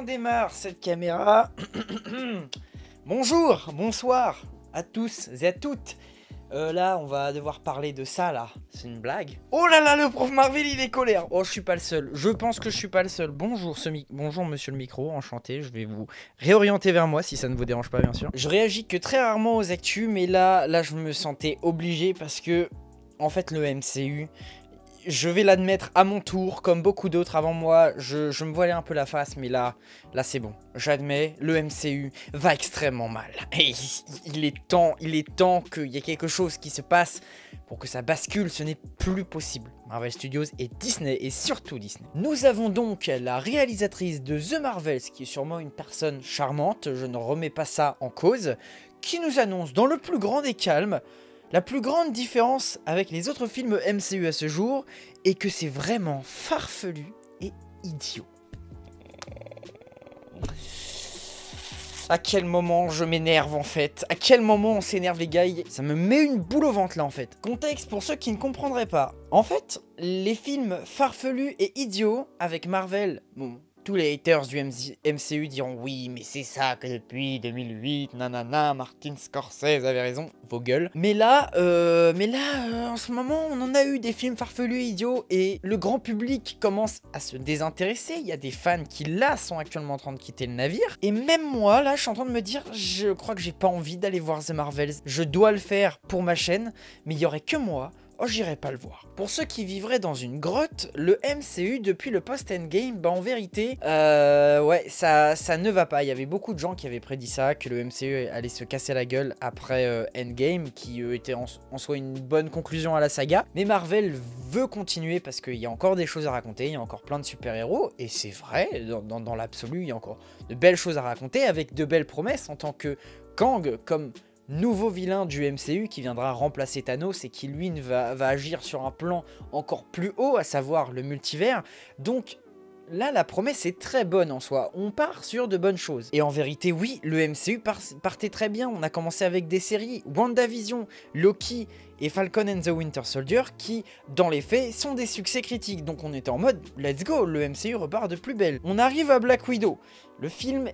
on démarre cette caméra. Bonjour, bonsoir à tous et à toutes. Là, on va devoir parler de ça, là. C'est une blague. Oh là là, le prof Marvel, il est colère. Oh, je suis pas le seul. Je pense que je suis pas le seul. Bonjour, bonjour, monsieur le micro. Enchanté. Je vais vous réorienter vers moi, si ça ne vous dérange pas, bien sûr. Je réagis que très rarement aux actus, mais là, je me sentais obligé parce que, en fait, le MCU... Je vais l'admettre à mon tour, comme beaucoup d'autres avant moi, je me voilais un peu la face, mais là c'est bon. J'admets, le MCU va extrêmement mal. Et il est temps qu'il y ait quelque chose qui se passe pour que ça bascule, ce n'est plus possible. Marvel Studios et Disney, et surtout Disney. Nous avons donc la réalisatrice de The Marvels, qui est sûrement une personne charmante, je ne remets pas ça en cause, qui nous annonce dans le plus grand des calmes la plus grande différence avec les autres films MCU à ce jour est que c'est vraiment farfelu et idiot. À quel moment je m'énerve en fait? À quel moment on s'énerve les gars? Ça me met une boule au ventre là en fait. Contexte pour ceux qui ne comprendraient pas. En fait, les films farfelus et idiots avec Marvel, bon... Tous les haters du MCU diront oui, mais c'est ça que depuis 2008, nanana, Martin Scorsese avait raison, vos gueules. Mais là, en ce moment, on en a eu des films farfelus et idiots et le grand public commence à se désintéresser. Il y a des fans qui, là, sont actuellement en train de quitter le navire. Et même moi, là, je suis en train de me dire, je crois que j'ai pas envie d'aller voir The Marvels. Je dois le faire pour ma chaîne, mais il y aurait que moi. Oh, j'irai pas le voir. Pour ceux qui vivraient dans une grotte, le MCU depuis le post-Endgame, bah en vérité, ouais, ça ne va pas. Il y avait beaucoup de gens qui avaient prédit ça, que le MCU allait se casser la gueule après Endgame, qui était en soi une bonne conclusion à la saga. Mais Marvel veut continuer parce qu'il y a encore des choses à raconter, il y a encore plein de super-héros, et c'est vrai, dans l'absolu, il y a encore de belles choses à raconter, avec de belles promesses en tant que Kang, comme... nouveau vilain du MCU qui viendra remplacer Thanos et qui lui va agir sur un plan encore plus haut, à savoir le multivers. Donc là, la promesse est très bonne en soi. On part sur de bonnes choses. Et en vérité, oui, le MCU partait très bien. On a commencé avec des séries WandaVision, Loki et Falcon and the Winter Soldier qui, dans les faits, sont des succès critiques. Donc on était en mode, let's go, le MCU repart de plus belle. On arrive à Black Widow. Le film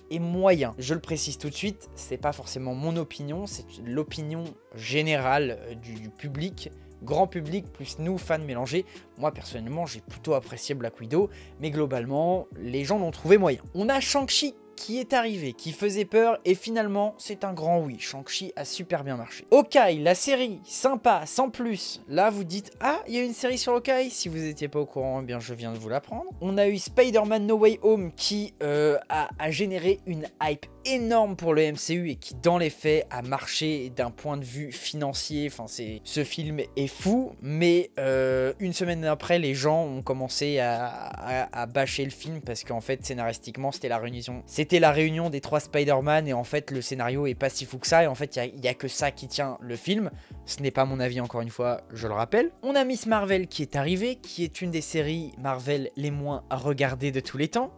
est moyen. Je le précise tout de suite, c'est pas forcément mon opinion, c'est l'opinion générale du public, grand public, plus nous, fans mélangés. Moi, personnellement, j'ai plutôt apprécié Black Widow, mais globalement, les gens l'ont trouvé moyen. On a Shang-Chi qui est arrivé, qui faisait peur, et finalement, c'est un grand oui. Shang-Chi a super bien marché. Hawkeye, la série, sympa, sans plus. Là, vous dites, ah, il y a une série sur Hawkeye. Si vous n'étiez pas au courant, eh bien, je viens de vous l'apprendre. On a eu Spider-Man No Way Home qui a généré une hype énorme pour le MCU et qui, dans les faits, a marché d'un point de vue financier. Enfin, ce film est fou, mais une semaine après, les gens ont commencé à bâcher le film parce qu'en fait, scénaristiquement, c'était la réunion des 3 Spider-Man et en fait, le scénario est pas si fou que ça et en fait, il y a que ça qui tient le film. Ce n'est pas mon avis, encore une fois, je le rappelle. On a Miss Marvel qui est arrivée, qui est une des séries Marvel les moins regardées de tous les temps.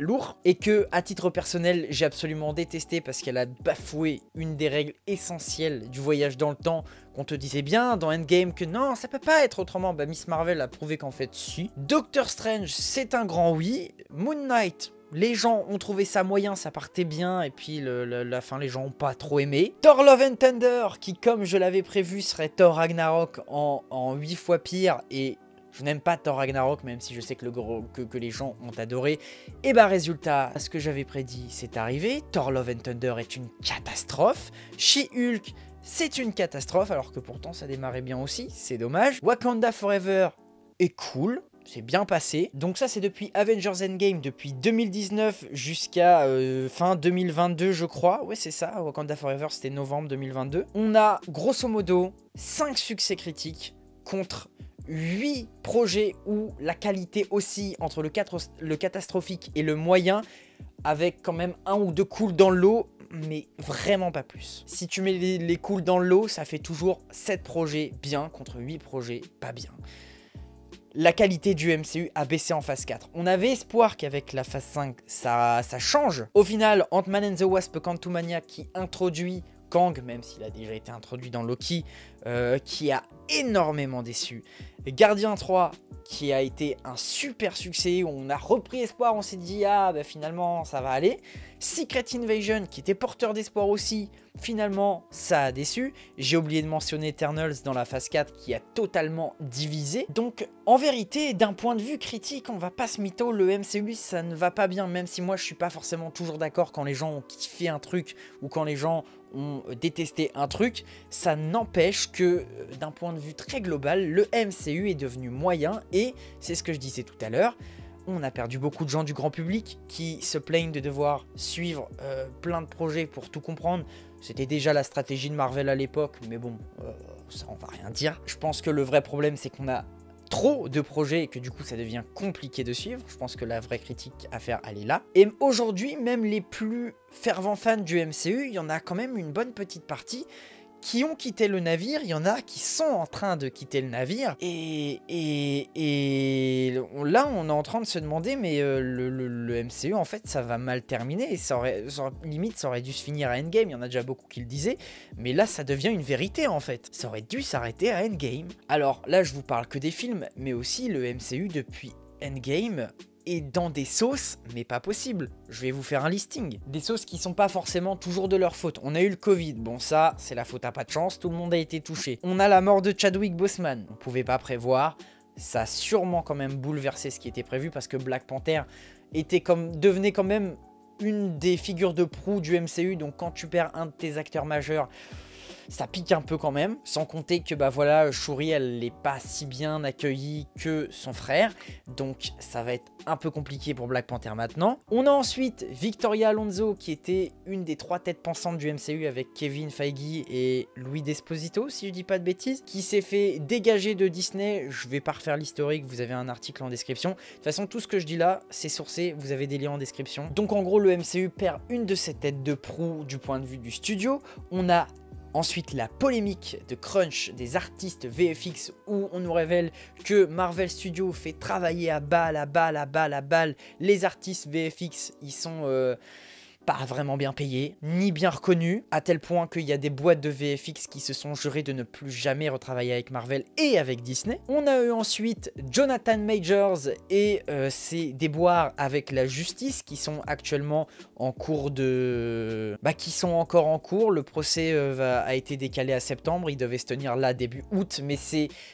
Lourd, et que à titre personnel j'ai absolument détesté parce qu'elle a bafoué une des règles essentielles du voyage dans le temps, qu'on te disait bien dans Endgame que non, ça peut pas être autrement. Bah, Miss Marvel a prouvé qu'en fait si. Doctor Strange, c'est un grand oui. Moon Knight, les gens ont trouvé ça moyen, ça partait bien, et puis la fin, les gens ont pas trop aimé. Thor Love and Thunder, qui comme je l'avais prévu serait Thor Ragnarok en 8 fois pire, et je n'aime pas Thor Ragnarok, même si je sais que les gens ont adoré. Et bah résultat, ce que j'avais prédit, c'est arrivé. Thor Love and Thunder est une catastrophe. She-Hulk, c'est une catastrophe, alors que pourtant ça démarrait bien aussi, c'est dommage. Wakanda Forever est cool, c'est bien passé. Donc ça, c'est depuis Avengers Endgame, depuis 2019 jusqu'à fin 2022, je crois. Ouais, c'est ça, Wakanda Forever, c'était novembre 2022. On a, grosso modo, 5 succès critiques contre 8 projets où la qualité oscille entre le catastrophique et le moyen, avec quand même 1 ou 2 cools dans l'eau, mais vraiment pas plus. Si tu mets les cools dans l'eau, ça fait toujours 7 projets bien contre 8 projets pas bien. La qualité du MCU a baissé en phase 4. On avait espoir qu'avec la phase 5, ça change. Au final, Ant-Man and the Wasp Quantumania qui introduit Kang, même s'il a déjà été introduit dans Loki, qui a énormément déçu. Gardien 3, qui a été un super succès, où on a repris espoir, on s'est dit ah bah finalement ça va aller. Secret Invasion, qui était porteur d'espoir aussi, finalement ça a déçu. J'ai oublié de mentionner Eternals dans la phase 4 qui a totalement divisé. Donc en vérité, d'un point de vue critique, on va pas se mytho, le MCU ça ne va pas bien, même si moi je suis pas forcément toujours d'accord quand les gens ont kiffé un truc ou quand les gens ont détesté un truc. Ça n'empêche que d'un point de vue très global, le MCU est devenu moyen et c'est ce que je disais tout à l'heure. On a perdu beaucoup de gens du grand public qui se plaignent de devoir suivre plein de projets pour tout comprendre. C'était déjà la stratégie de Marvel à l'époque, mais bon, ça on va rien dire. Je pense que le vrai problème c'est qu'on a trop de projets et que du coup ça devient compliqué de suivre. Je pense que la vraie critique à faire elle est là. Et aujourd'hui, même les plus fervents fans du MCU, il y en a quand même une bonne petite partie qui ont quitté le navire, il y en a qui sont en train de quitter le navire, et là on est en train de se demander, mais le MCU en fait ça va mal terminer, et limite ça aurait dû se finir à Endgame, il y en a déjà beaucoup qui le disaient, mais là ça devient une vérité en fait, ça aurait dû s'arrêter à Endgame. Alors là je vous parle que des films, mais aussi le MCU depuis Endgame et dans des sauces, mais pas possible. Je vais vous faire un listing. Des sauces qui sont pas forcément toujours de leur faute. On a eu le Covid, bon ça, c'est la faute à pas de chance, tout le monde a été touché. On a la mort de Chadwick Boseman, on pouvait pas prévoir. Ça a sûrement quand même bouleversé ce qui était prévu parce que Black Panther devenait quand même une des figures de proue du MCU, donc quand tu perds un de tes acteurs majeurs, ça pique un peu quand même, sans compter que bah voilà, Shuri elle n'est pas si bien accueillie que son frère, donc ça va être un peu compliqué pour Black Panther maintenant. On a ensuite Victoria Alonso qui était une des 3 têtes pensantes du MCU avec Kevin Feige et Louis Desposito si je dis pas de bêtises, qui s'est fait dégager de Disney. Je vais pas refaire l'historique, vous avez un article en description. De toute façon tout ce que je dis là c'est sourcé, vous avez des liens en description. Donc en gros le MCU perd une de ses têtes de proue du point de vue du studio. On a ensuite, la polémique de crunch des artistes VFX où on nous révèle que Marvel Studios fait travailler à balle les artistes VFX. Ils sont pas vraiment bien payés, ni bien reconnus, à tel point qu'il y a des boîtes de VFX qui se sont jurées de ne plus jamais retravailler avec Marvel et avec Disney. On a eu ensuite Jonathan Majors et ses déboires avec la justice qui sont actuellement en cours de... qui sont encore en cours. Le procès a été décalé à septembre, il devait se tenir là début août, mais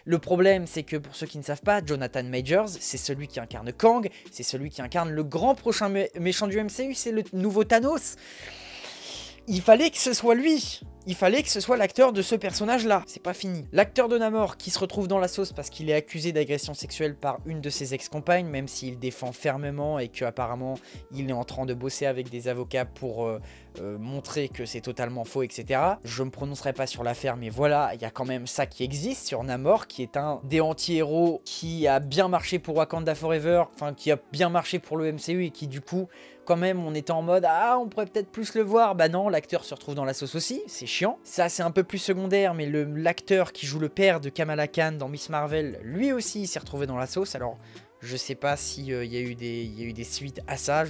le problème c'est que pour ceux qui ne savent pas, Jonathan Majors, c'est celui qui incarne Kang, c'est celui qui incarne le grand prochain méchant du MCU, c'est le nouveau Thanos. Il fallait que ce soit lui. Il fallait que ce soit l'acteur de ce personnage-là. C'est pas fini. L'acteur de Namor qui se retrouve dans la sauce parce qu'il est accusé d'agression sexuelle par une de ses ex-compagnes, même s'il défend fermement et qu'apparemment il est en train de bosser avec des avocats pour montrer que c'est totalement faux, etc. Je me prononcerai pas sur l'affaire, mais voilà, il y a quand même ça qui existe sur Namor, qui est un des anti-héros qui a bien marché pour Wakanda Forever, enfin qui a bien marché pour le MCU et qui du coup... quand même on était en mode ah on pourrait peut-être plus le voir, bah non l'acteur se retrouve dans la sauce aussi, c'est chiant. Ça c'est un peu plus secondaire, mais l'acteur qui joue le père de Kamala Khan dans Miss Marvel, lui aussi il s'est retrouvé dans la sauce. Alors je sais pas s'il y a eu des suites à ça,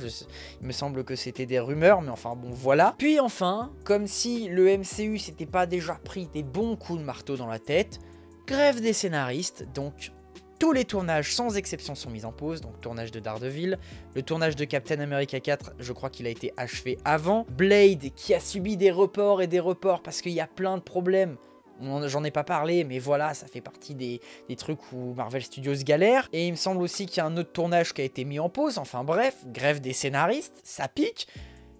il me semble que c'était des rumeurs, mais enfin bon voilà. Puis enfin, comme si le MCU s'était pas déjà pris des bons coups de marteau dans la tête, grève des scénaristes, donc... tous les tournages sans exception sont mis en pause, donc tournage de Daredevil, le tournage de Captain America 4, je crois qu'il a été achevé avant, Blade qui a subi des reports et des reports parce qu'il y a plein de problèmes, j'en ai pas parlé mais voilà ça fait partie des trucs où Marvel Studios galère, et il me semble aussi qu'il y a un autre tournage qui a été mis en pause, enfin bref, grève des scénaristes, ça pique.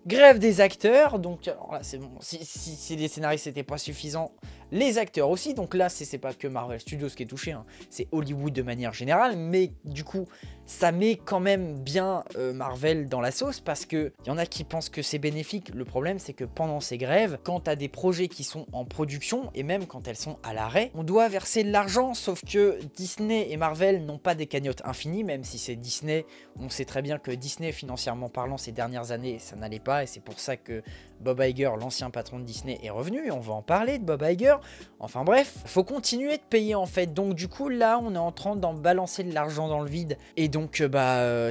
Grève des acteurs, donc alors là c'est bon, si les scénaristes n'étaient pas suffisants, les acteurs aussi, donc là c'est pas que Marvel Studios qui est touché, hein, c'est Hollywood de manière générale, mais du coup ça met quand même bien Marvel dans la sauce parce que y en a qui pensent que c'est bénéfique. Le problème c'est que pendant ces grèves, quand t'as des projets qui sont en production et même quand elles sont à l'arrêt, on doit verser de l'argent, sauf que Disney et Marvel n'ont pas des cagnottes infinies, même si c'est Disney, on sait très bien que Disney financièrement parlant ces dernières années ça n'allait pas, et c'est pour ça que Bob Iger, l'ancien patron de Disney, est revenu et on va en parler de Bob Iger. Enfin bref, faut continuer de payer en fait. Donc du coup là on est en train d'en balancer de l'argent dans le vide et donc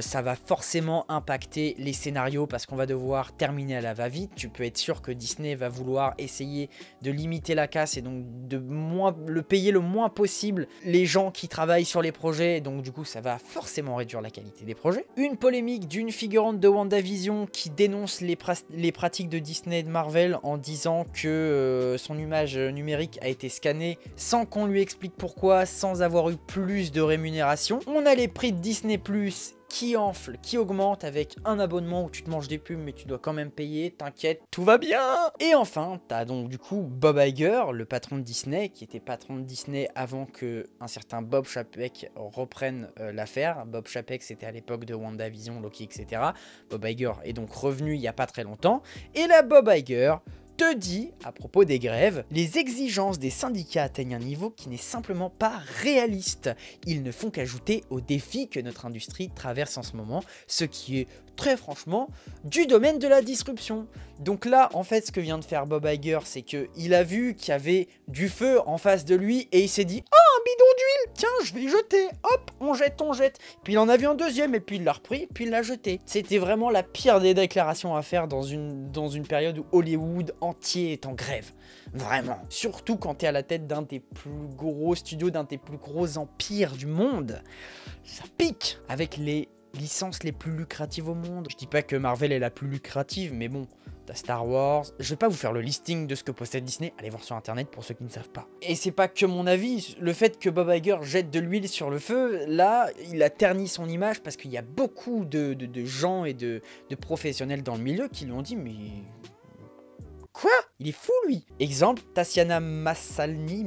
ça va forcément impacter les scénarios parce qu'on va devoir terminer à la va-vite. Tu peux être sûr que Disney va vouloir essayer de limiter la casse et donc de le payer le moins possible les gens qui travaillent sur les projets. Donc du coup ça va forcément réduire la qualité des projets. Une polémique d'une figurante de WandaVision qui dénonce les pratiques de Disney et de Marvel en disant que son image numérique a été scannée sans qu'on lui explique pourquoi, sans avoir eu plus de rémunération. On a les prix de Disney+, qui enfle, qui augmente avec un abonnement où tu te manges des pubs mais tu dois quand même payer, t'inquiète, tout va bien. Et enfin, t'as donc du coup Bob Iger, le patron de Disney, qui était patron de Disney avant que un certain Bob Chapek reprenne l'affaire. Bob Chapek, c'était à l'époque de WandaVision, Loki, etc. Bob Iger est donc revenu il n'y a pas très longtemps. Et là, Bob Iger te dit, à propos des grèves, les exigences des syndicats atteignent un niveau qui n'est simplement pas réaliste. Ils ne font qu'ajouter aux défis que notre industrie traverse en ce moment, ce qui est très franchement du domaine de la disruption. Donc là, en fait, ce que vient de faire Bob Iger, c'est qu'il a vu qu'il y avait du feu en face de lui et il s'est dit « Ah, un bidon d'huile, tiens, je vais jeter, hop, on jette. » Puis il en a vu un deuxième et puis il l'a repris, puis il l'a jeté. C'était vraiment la pire des déclarations à faire dans une période où Hollywood entier est en grève. Vraiment. Surtout quand t'es à la tête d'un des plus gros studios, d'un des plus gros empires du monde. Ça pique avec les licences les plus lucratives au monde. Je dis pas que Marvel est la plus lucrative, mais bon, t'as Star Wars. Je vais pas vous faire le listing de ce que possède Disney, allez voir sur internet pour ceux qui ne savent pas. Et c'est pas que mon avis, le fait que Bob Iger jette de l'huile sur le feu, là, il a terni son image parce qu'il y a beaucoup de gens et de professionnels dans le milieu qui lui ont dit « mais... quoi ? Il est fou lui !» Exemple, Tatiana Maslany,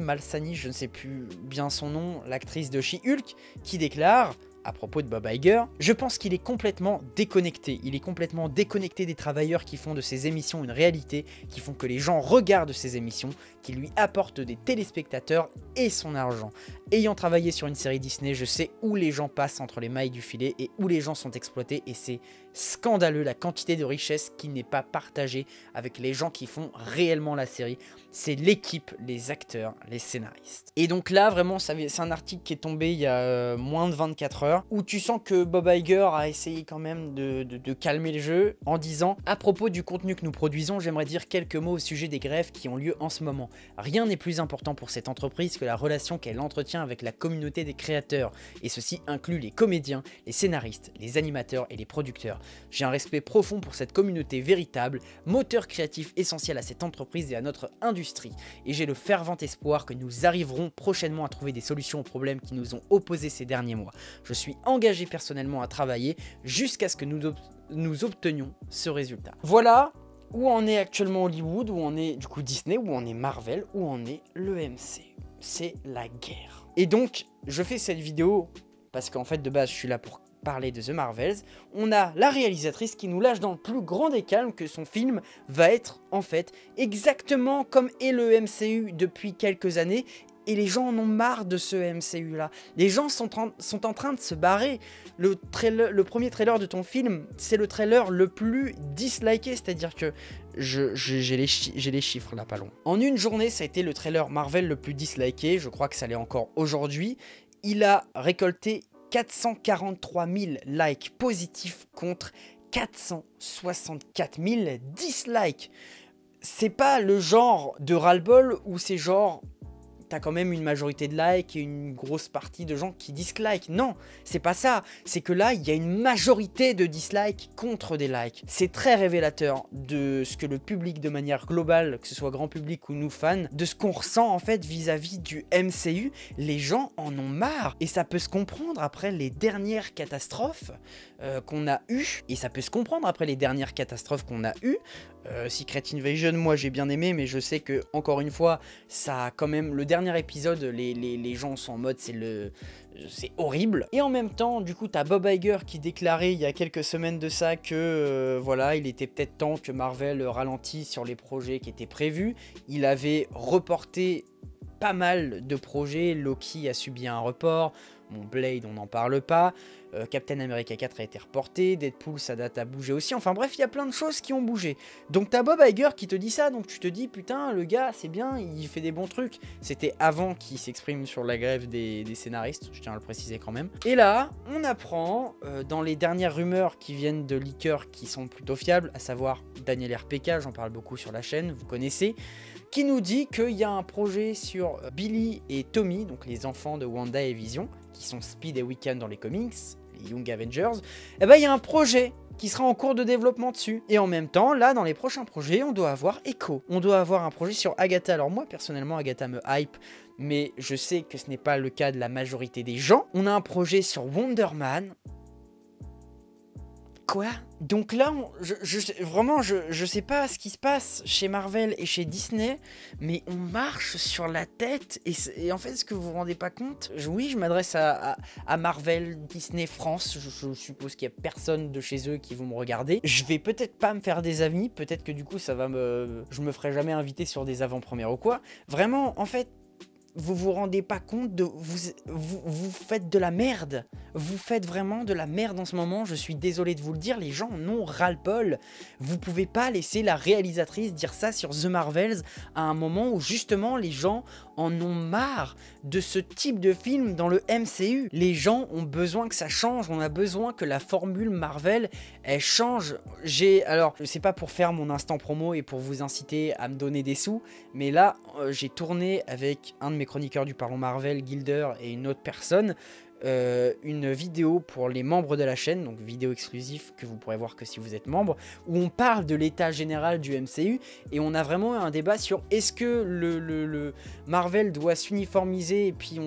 je ne sais plus bien son nom, l'actrice de She-Hulk, qui déclare à propos de Bob Iger, « Je pense qu'il est complètement déconnecté. Il est complètement déconnecté des travailleurs qui font de ces émissions une réalité, qui font que les gens regardent ces émissions, qui lui apportent des téléspectateurs et son argent. Ayant travaillé sur une série Disney, je sais où les gens passent entre les mailles du filet et où les gens sont exploités et c'est scandaleux la quantité de richesse qui n'est pas partagée avec les gens qui font réellement la série. C'est l'équipe, les acteurs, les scénaristes. » Et donc là, vraiment, c'est un article qui est tombé il y a moins de 24 heures, où tu sens que Bob Iger a essayé quand même de calmer le jeu en disant « À propos du contenu que nous produisons, j'aimerais dire quelques mots au sujet des grèves qui ont lieu en ce moment. Rien n'est plus important pour cette entreprise que la relation qu'elle entretient avec la communauté des créateurs, et ceci inclut les comédiens, les scénaristes, les animateurs et les producteurs. J'ai un respect profond pour cette communauté véritable, moteur créatif essentiel à cette entreprise et à notre industrie, et j'ai le fervent espoir que nous arriverons prochainement à trouver des solutions aux problèmes qui nous ont opposés ces derniers mois. Je suis engagé personnellement à travailler jusqu'à ce que nous obtenions ce résultat. » Voilà où en est actuellement Hollywood, où en est du coup Disney, où en est Marvel, où en est le MCU. C'est la guerre. Et donc, je fais cette vidéo parce qu'en fait, de base, je suis là pour parler de The Marvels. On a la réalisatrice qui nous lâche dans le plus grand des calmes que son film va être, en fait, exactement comme est le MCU depuis quelques années. Et les gens en ont marre de ce MCU là. Les gens sont en train de se barrer. Le premier trailer de ton film, c'est le trailer le plus disliké. C'est-à-dire que j'ai les chiffres là, pas long. En une journée, ça a été le trailer Marvel le plus disliké. Je crois que ça l'est encore aujourd'hui. Il a récolté 443 000 likes positifs contre 464 000 dislikes. C'est pas le genre de ras-le-bol où c'est genre... t'as quand même une majorité de likes et une grosse partie de gens qui dislikent. Non, c'est pas ça. C'est que là, il y a une majorité de dislikes contre des likes. C'est très révélateur de ce que le public, de manière globale, que ce soit grand public ou nous fans, de ce qu'on ressent en fait vis-à-vis du MCU. Les gens en ont marre. Et ça peut se comprendre après les dernières catastrophes qu'on a eues. Et ça peut se comprendre après les dernières catastrophes qu'on a eues. Secret Invasion, moi j'ai bien aimé, mais je sais que, encore une fois, ça a quand même... Le dernier épisode, les gens sont en mode c'est horrible. Et en même temps, du coup, t'as Bob Iger qui déclarait il y a quelques semaines de ça que, voilà, il était peut-être temps que Marvel ralentisse sur les projets qui étaient prévus. Il avait reporté pas mal de projets, Loki a subi un report, Bon, Blade, on n'en parle pas. Captain America 4 a été reporté. Deadpool, sa date a bougé aussi. Enfin bref, il y a plein de choses qui ont bougé. Donc t'as Bob Iger qui te dit ça. Donc tu te dis, putain, le gars, c'est bien, il fait des bons trucs. C'était avant qu'il s'exprime sur la grève des scénaristes. Je tiens à le préciser quand même. Et là, on apprend, dans les dernières rumeurs qui viennent de leakers qui sont plutôt fiables, à savoir Daniel RPK, j'en parle beaucoup sur la chaîne, vous connaissez, qui nous dit qu'il y a un projet sur Billy et Tommy, donc les enfants de Wanda et Vision, qui sont Speed et Wiccan dans les comics, les Young Avengers. Et ben il y a un projet qui sera en cours de développement dessus. Et en même temps, là, dans les prochains projets, on doit avoir Echo. On doit avoir un projet sur Agatha. Alors moi, personnellement, Agatha me hype, mais je sais que ce n'est pas le cas de la majorité des gens. On a un projet sur Wonder Man. Quoi? Donc là, vraiment, je sais pas ce qui se passe chez Marvel et chez Disney, mais on marche sur la tête. Et en fait, ce que vous vous rendez pas compte, oui, je m'adresse à Marvel, Disney, France. Je suppose qu'il y a personne de chez eux qui vont me regarder. Je vais peut-être pas me faire des amis. Peut-être que du coup, je me ferai jamais inviter sur des avant-premières ou quoi. Vraiment, en fait, vous vous rendez pas compte de... Vous faites de la merde. Vous faites vraiment de la merde en ce moment. Je suis désolé de vous le dire. Les gens en ont ras-le-bol. Vous pouvez pas laisser la réalisatrice dire ça sur The Marvels à un moment où justement les gens en ont marre de ce type de film dans le MCU. Les gens ont besoin que ça change. On a besoin que la formule Marvel, elle change. Alors, c'est pas pour faire mon instant promo et pour vous inciter à me donner des sous, mais là, j'ai tourné avec un de mes chroniqueurs du Parlons Marvel, Gilder, et une autre personne, une vidéo pour les membres de la chaîne, donc vidéo exclusive que vous pourrez voir que si vous êtes membre, où on parle de l'état général du MCU, et on a vraiment un débat sur est-ce que le Marvel doit s'uniformiser, et puis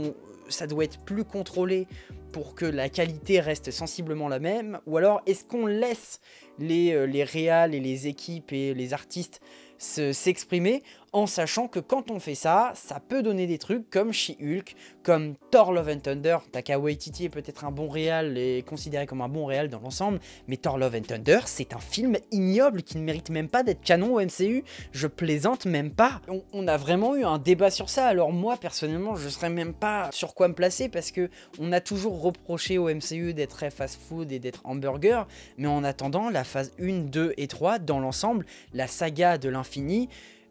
ça doit être plus contrôlé pour que la qualité reste sensiblement la même, ou alors est-ce qu'on laisse les réals et les équipes et les artistes s'exprimer en sachant que quand on fait ça, ça peut donner des trucs comme She-Hulk, comme Thor Love and Thunder. Taika Waititi est peut-être un bon réal et considéré comme un bon réal dans l'ensemble, mais Thor Love and Thunder, c'est un film ignoble qui ne mérite même pas d'être canon au MCU. Je plaisante même pas. On a vraiment eu un débat sur ça. Alors moi, personnellement, je serais même pas sur quoi me placer parce que on a toujours reproché au MCU d'être très fast-food et d'être hamburger, mais en attendant, la phase 1, 2 et 3, dans l'ensemble, la saga de l'infini,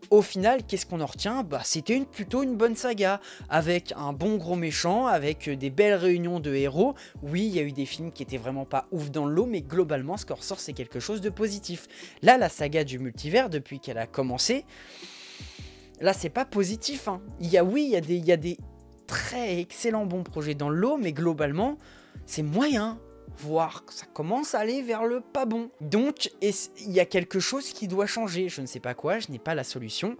au final, qu'est-ce qu'on en retient? Bah, c'était plutôt une bonne saga, avec un bon gros méchant, avec des belles réunions de héros. Oui, il y a eu des films qui étaient vraiment pas ouf dans le lot, mais globalement, ce qu'on ressort, c'est quelque chose de positif. Là, la saga du multivers, depuis qu'elle a commencé, là, c'est pas positif, hein. Il y a des très excellents bons projets dans le lot, mais globalement, c'est moyen. Voire que ça commence à aller vers le pas bon. Donc, il y a quelque chose qui doit changer. Je ne sais pas quoi, je n'ai pas la solution.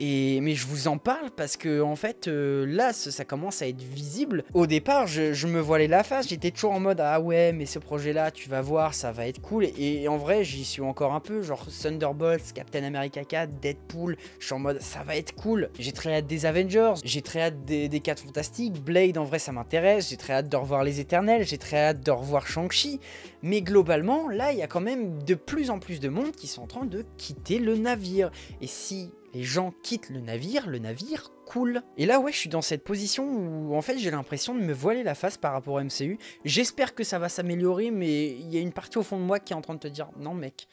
Mais je vous en parle parce que en fait là ça commence à être visible. Au départ je me voilais la face, j'étais toujours en mode ah ouais mais ce projet là tu vas voir ça va être cool, et en vrai j'y suis encore un peu, genre Thunderbolts, Captain America 4, Deadpool, je suis en mode ça va être cool. J'ai très hâte des Avengers, j'ai très hâte des 4 Fantastiques, Blade en vrai ça m'intéresse, j'ai très hâte de revoir les Éternels, j'ai très hâte de revoir Shang-Chi, mais globalement là il y a quand même de plus en plus de monde qui sont en train de quitter le navire, et si les gens quittent le navire coule. Et là, ouais, je suis dans cette position où, en fait, j'ai l'impression de me voiler la face par rapport au MCU. J'espère que ça va s'améliorer, mais il y a une partie au fond de moi qui est en train de te dire, non mec,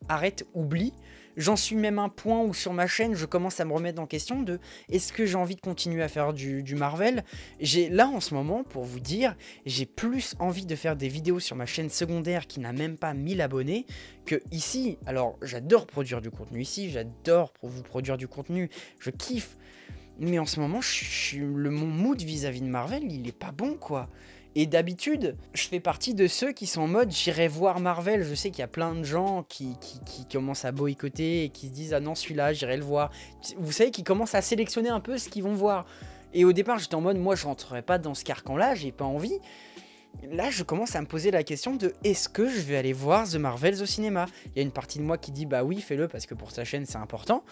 arrête, oublie. J'en suis même à un point où sur ma chaîne, je commence à me remettre en question de est-ce que j'ai envie de continuer à faire du Marvel. Là, en ce moment, pour vous dire, j'ai plus envie de faire des vidéos sur ma chaîne secondaire qui n'a même pas 1000 abonnés que ici. Alors, j'adore produire du contenu ici, j'adore vous produire du contenu, je kiffe. Mais en ce moment, mon mood vis-à-vis de Marvel, il est pas bon, quoi. Et d'habitude, je fais partie de ceux qui sont en mode j'irai voir Marvel. Je sais qu'il y a plein de gens qui commencent à boycotter et qui se disent ah non celui-là j'irai le voir. Vous savez, qui commencent à sélectionner un peu ce qu'ils vont voir. Et au départ j'étais en mode moi je rentrerai pas dans ce carcan-là, j'ai pas envie. Là je commence à me poser la question de est-ce que je vais aller voir The Marvels au cinéma. Il y a une partie de moi qui dit bah oui fais-le parce que pour sa chaîne c'est important.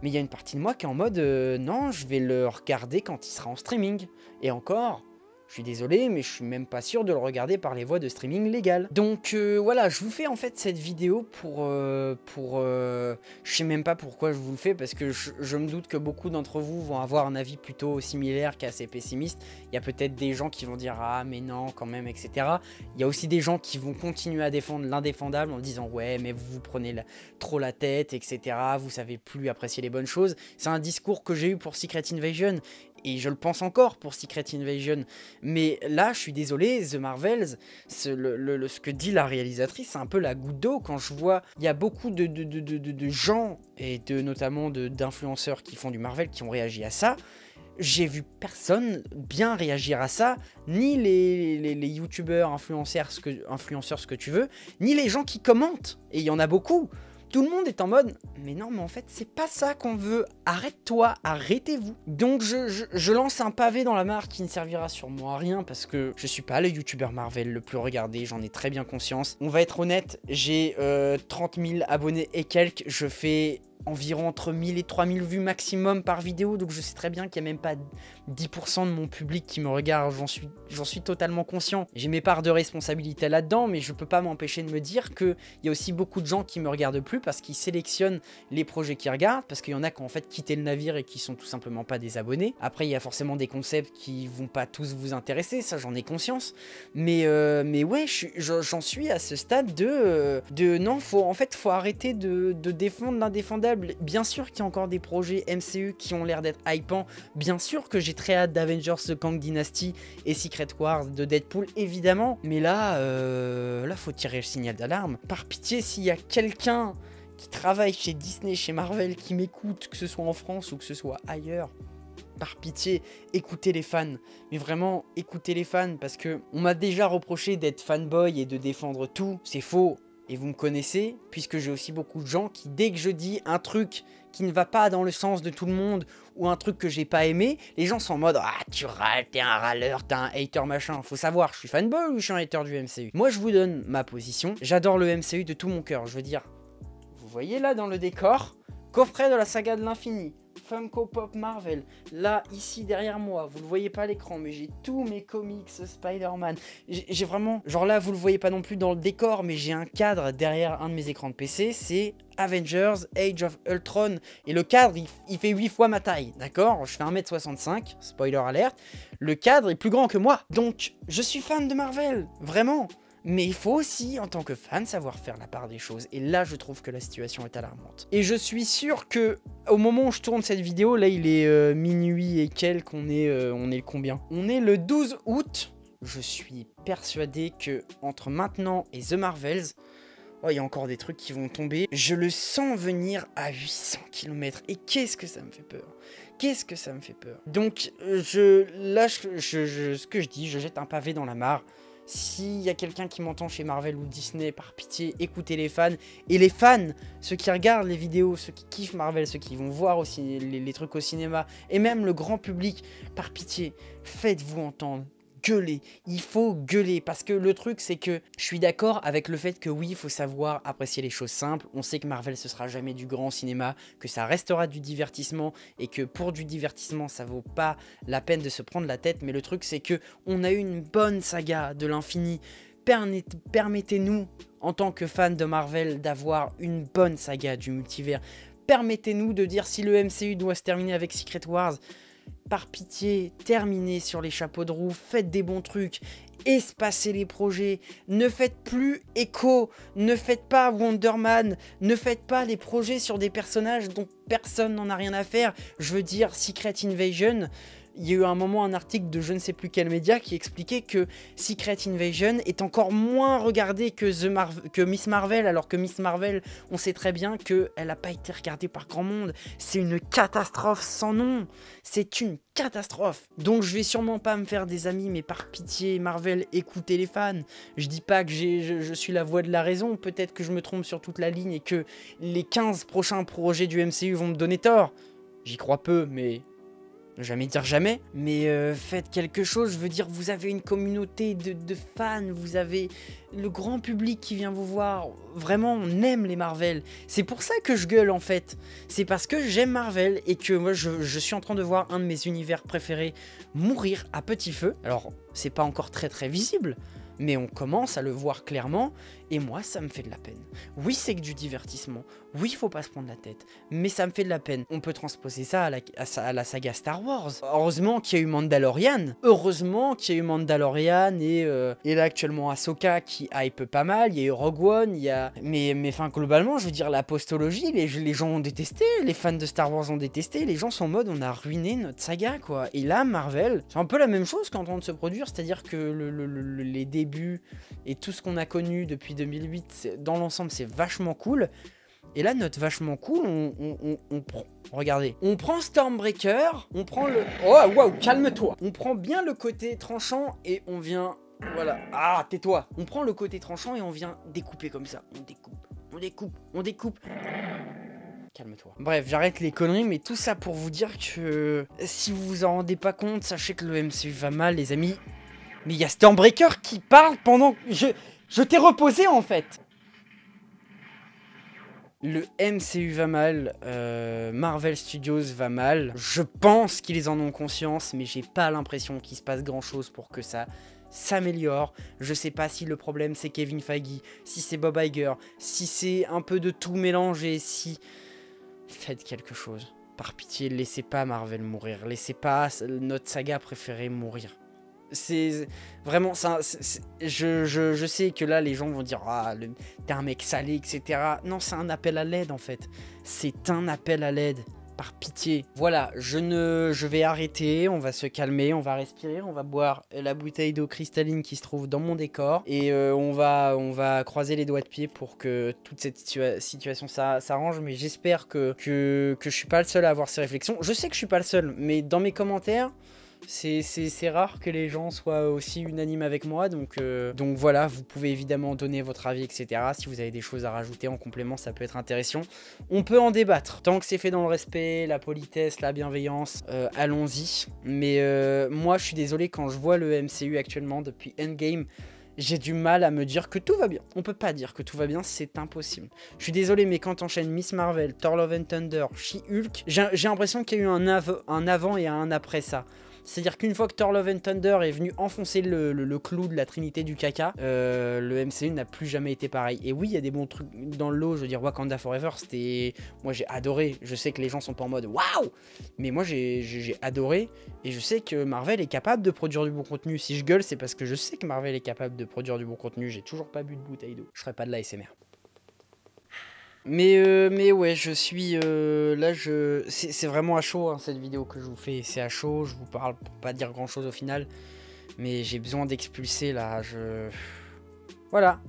Mais il y a une partie de moi qui est en mode non je vais le regarder quand il sera en streaming. Et encore... Je suis désolé, mais je suis même pas sûr de le regarder par les voies de streaming légales. Donc voilà, je vous fais en fait cette vidéo je sais même pas pourquoi je vous le fais, parce que je me doute que beaucoup d'entre vous vont avoir un avis plutôt similaire qu'assez pessimiste. Il y a peut-être des gens qui vont dire « Ah mais non quand même », etc. Il y a aussi des gens qui vont continuer à défendre l'indéfendable en disant « Ouais mais vous prenez trop la tête, etc. Vous savez plus apprécier les bonnes choses ». C'est un discours que j'ai eu pour Secret Invasion. Et je le pense encore pour Secret Invasion. Mais là, je suis désolé, The Marvels, ce que dit la réalisatrice, c'est un peu la goutte d'eau. Quand je vois, il y a beaucoup de gens, et notamment d'influenceurs qui font du Marvel, qui ont réagi à ça. J'ai vu personne bien réagir à ça, ni les youtubeurs, influenceurs, ce que tu veux, ni les gens qui commentent. Et il y en a beaucoup. Tout le monde est en mode « Mais non, mais en fait, c'est pas ça qu'on veut. Arrête-toi, arrêtez-vous. » Donc, je lance un pavé dans la mare qui ne servira sûrement à rien parce que je suis pas le youtubeur Marvel le plus regardé, j'en ai très bien conscience. On va être honnête, j'ai 30 000 abonnés et quelques, je fais environ entre 1000 et 3000 vues maximum par vidéo, donc je sais très bien qu'il n'y a même pas 10% de mon public qui me regarde, j'en suis totalement conscient. J'ai mes parts de responsabilité là-dedans, mais je peux pas m'empêcher de me dire qu'il y a aussi beaucoup de gens qui me regardent plus parce qu'ils sélectionnent les projets qu'ils regardent, parce qu'il y en a qui ont en fait quitté le navire et qui sont tout simplement pas des abonnés. Après, il y a forcément des concepts qui vont pas tous vous intéresser, ça j'en ai conscience, mais ouais, j'en suis à ce stade non, faut arrêter de défendre l'indéfendable. Bien sûr qu'il y a encore des projets MCU qui ont l'air d'être hypants. Bien sûr que j'ai très hâte d'Avengers The Kang Dynasty et Secret Wars de Deadpool, évidemment. Mais là, faut tirer le signal d'alarme. Par pitié, s'il y a quelqu'un qui travaille chez Disney, chez Marvel, qui m'écoute, que ce soit en France ou que ce soit ailleurs, par pitié, écoutez les fans. Mais vraiment, écoutez les fans, parce que on m'a déjà reproché d'être fanboy et de défendre tout. C'est faux. Et vous me connaissez, puisque j'ai aussi beaucoup de gens qui, dès que je dis un truc qui ne va pas dans le sens de tout le monde, ou un truc que j'ai pas aimé, les gens sont en mode « Ah, tu râles, t'es un râleur, t'es un hater, machin ». Faut savoir, je suis fanboy ou je suis un hater du MCU. Moi, je vous donne ma position. J'adore le MCU de tout mon cœur. Je veux dire, vous voyez là dans le décor, coffret de la saga de l'infini. Funko Pop Marvel, là, ici, derrière moi, vous le voyez pas à l'écran, mais j'ai tous mes comics Spider-Man, j'ai vraiment, genre là, vous le voyez pas non plus dans le décor, mais j'ai un cadre derrière un de mes écrans de PC, c'est Avengers Age of Ultron, et le cadre, il fait 8 fois ma taille, d'accord? Je fais 1m65, spoiler alert, le cadre est plus grand que moi, donc, je suis fan de Marvel, vraiment. Mais il faut aussi, en tant que fan, savoir faire la part des choses. Et là, je trouve que la situation est alarmante. Et je suis sûr que, au moment où je tourne cette vidéo, là, il est minuit et quelques, on est le combien? On est le 12 août. Je suis persuadé que, entre maintenant et The Marvels, oh, il y a encore des trucs qui vont tomber. Je le sens venir à 800 km. Et qu'est-ce que ça me fait peur? Qu'est-ce que ça me fait peur? Donc, ce que je dis, je jette un pavé dans la mare. S'il y a quelqu'un qui m'entend chez Marvel ou Disney, par pitié, écoutez les fans. Et les fans, ceux qui regardent les vidéos, ceux qui kiffent Marvel, ceux qui vont voir aussi les trucs au cinéma, et même le grand public, par pitié, faites-vous entendre. Gueuler, il faut gueuler, parce que le truc c'est que je suis d'accord avec le fait que oui, il faut savoir apprécier les choses simples. On sait que Marvel ce sera jamais du grand cinéma, que ça restera du divertissement, et que pour du divertissement ça vaut pas la peine de se prendre la tête, mais le truc c'est que on a eu une bonne saga de l'infini. Permettez-nous, en tant que fans de Marvel, d'avoir une bonne saga du multivers. Permettez-nous de dire si le MCU doit se terminer avec Secret Wars, par pitié, terminez sur les chapeaux de roue, faites des bons trucs, espacez les projets, ne faites plus Echo, ne faites pas Wonder Man, ne faites pas les projets sur des personnages dont personne n'en a rien à faire. Je veux dire, Secret Invasion, il y a eu un moment un article de je ne sais plus quel média qui expliquait que Secret Invasion est encore moins regardé que Miss Marvel, alors que Miss Marvel, on sait très bien qu'elle n'a pas été regardée par grand monde. C'est une catastrophe sans nom. C'est une catastrophe. Donc je vais sûrement pas me faire des amis, mais par pitié, Marvel, écoutez les fans. Je dis pas que je suis la voix de la raison, peut-être que je me trompe sur toute la ligne et que les 15 prochains projets du MCU vont me donner tort. J'y crois peu, mais jamais dire jamais, mais faites quelque chose. Je veux dire, vous avez une communauté de fans, vous avez le grand public qui vient vous voir. Vraiment, on aime les Marvel. C'est pour ça que je gueule en fait. C'est parce que j'aime Marvel et que moi je suis en train de voir un de mes univers préférés mourir à petit feu. Alors, c'est pas encore très visible, mais on commence à le voir clairement, et moi, ça me fait de la peine. Oui, c'est que du divertissement, oui, il faut pas se prendre la tête, mais ça me fait de la peine. On peut transposer ça à la saga Star Wars. Heureusement qu'il y a eu Mandalorian, et là actuellement Ahsoka qui hype pas mal, il y a eu Rogue One, il y a... Mais enfin, globalement, je veux dire, la postologie, les gens ont détesté, les fans de Star Wars ont détesté, les gens sont en mode, on a ruiné notre saga, quoi. Et là, Marvel, c'est un peu la même chose qu'en train de se produire, c'est-à-dire que les débuts et tout ce qu'on a connu depuis 2008, dans l'ensemble, c'est vachement cool. Et là, notre vachement cool, on prend... Regardez, on prend Stormbreaker, on prend le... Oh, waouh, calme-toi. On prend bien le côté tranchant et on vient... Voilà. Ah, tais-toi. On prend le côté tranchant et on vient découper comme ça. On découpe. Calme-toi. Bref, j'arrête les conneries, mais tout ça pour vous dire que... Si vous vous en rendez pas compte, sachez que le MCU va mal, les amis. Mais il y a Stormbreaker qui parle pendant... Je t'ai reposé, en fait. Le MCU va mal, Marvel Studios va mal. Je pense qu'ils en ont conscience, mais j'ai pas l'impression qu'il se passe grand chose pour que ça s'améliore. Je sais pas si le problème c'est Kevin Feige, si c'est Bob Iger, si c'est un peu de tout mélangé, si... Faites quelque chose. Par pitié, laissez pas Marvel mourir. Laissez pas notre saga préférée mourir. C'est vraiment ça. Je sais que là les gens vont dire ah t'es un mec salé, etc. Non, c'est un appel à l'aide en fait. C'est un appel à l'aide. Par pitié. Voilà, je vais arrêter, on va se calmer, on va respirer, on va boire la bouteille d'eau cristalline qui se trouve dans mon décor et on va croiser les doigts de pied pour que toute cette situation s'arrange. Mais j'espère que je suis pas le seul à avoir ces réflexions. Je sais que je suis pas le seul, mais dans mes commentaires, c'est rare que les gens soient aussi unanimes avec moi, donc voilà, vous pouvez évidemment donner votre avis, etc. Si vous avez des choses à rajouter en complément, ça peut être intéressant. On peut en débattre, tant que c'est fait dans le respect, la politesse, la bienveillance, allons-y. Mais moi, je suis désolé, quand je vois le MCU actuellement, depuis Endgame, j'ai du mal à me dire que tout va bien. On peut pas dire que tout va bien, c'est impossible. Je suis désolé, mais quand t'enchaînes Miss Marvel, Thor Love and Thunder, She-Hulk, j'ai l'impression qu'il y a eu un avant et un après ça. C'est-à-dire qu'une fois que Thor Love and Thunder est venu enfoncer le clou de la trinité du caca, le MCU n'a plus jamais été pareil. Et oui, il y a des bons trucs dans le lot, je veux dire Wakanda Forever, c'était... Moi j'ai adoré, je sais que les gens sont pas en mode waouh, mais moi j'ai adoré, et je sais que Marvel est capable de produire du bon contenu. Si je gueule, c'est parce que je sais que Marvel est capable de produire du bon contenu, j'ai toujours pas bu de bouteille d'eau, je ferai pas de l'ASMR. Mais ouais, je suis là, c'est vraiment à chaud hein, cette vidéo que je vous fais, c'est à chaud, je vous parle pour pas dire grand chose au final, mais j'ai besoin d'expulser là, voilà,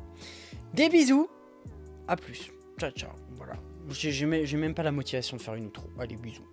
des bisous, à plus, ciao ciao, voilà, j'ai même pas la motivation de faire une outro, allez bisous.